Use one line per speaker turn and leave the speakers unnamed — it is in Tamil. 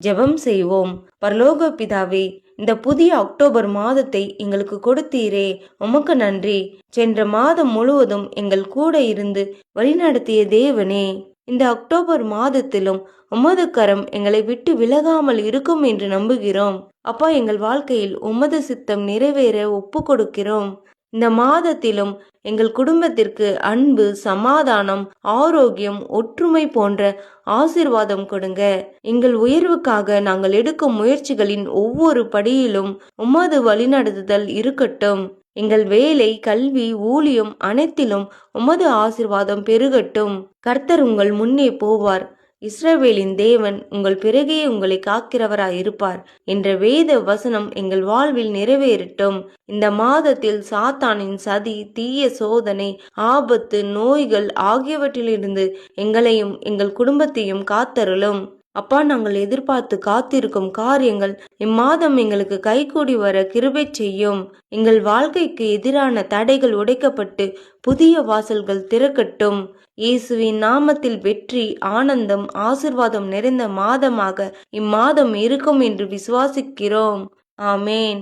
ஜெபம் செய்வோம். பரலோக பிதாவே, இந்த புதிய அக்டோபர் மாதத்தை எங்களுக்கு கொடுத்தீரே, உமக்கு நன்றி. சென்ற மாதம் முழுவதும் எங்கள் கூட இருந்து வழிநடத்திய தேவனே, இந்த அக்டோபர் மாதத்திலும் உமது கரம் எங்களை விட்டு விலகாமல் இருக்கும் என்று நம்புகிறோம். அப்பா, எங்கள் வாழ்க்கையில் உமது சித்தம் நிறைவேற ஒப்பு கொடுக்கிறோம். இந்த மாதத்திலும் எங்கள் குடும்பத்திற்கு அன்பு, சமாதானம், ஆரோக்கியம், ஒற்றுமை போன்ற ஆசீர்வாதம் கொடுங்க. எங்கள் உயர்வுக்காக நாங்கள் எடுக்கும் முயற்சிகளின் ஒவ்வொரு படியிலும் உமது வழிநடத்துதல் இருக்கட்டும். எங்கள் வேலை, கல்வி, ஊழியம் அனைத்திலும் உமது ஆசீர்வாதம் பெருகட்டும். கர்த்தர் உங்கள் முன்னே போவார். இஸ்ரவேலின் தேவன் உங்கள் பிறகே உங்களை காக்கிறவராய் இருப்பார் என்ற வேத வசனம் எங்கள் வாழ்வில் நிறைவேறட்டும். இந்த மாதத்தில் சாத்தானின் சதி, தீய சோதனை, ஆபத்து, நோய்கள் ஆகியவற்றிலிருந்து எங்களையும் எங்கள் குடும்பத்தையும் காத்தருளும். அப்பா, நாங்கள் எதிர்பார்த்து காத்திருக்கும் காரியங்கள் இம்மாதம் எங்களுக்கு கைகூடி வர கிருபை செய்யும். எங்கள் வாழ்க்கைக்கு எதிரான தடைகள் உடைக்கப்பட்டு புதிய வாசல்கள் திறக்கட்டும். இயேசுவின் நாமத்தில் வெற்றி, ஆனந்தம், ஆசிர்வாதம் நிறைந்த மாதமாக இம்மாதம் இருக்கும் என்று விசுவாசிக்கிறோம். ஆமேன்.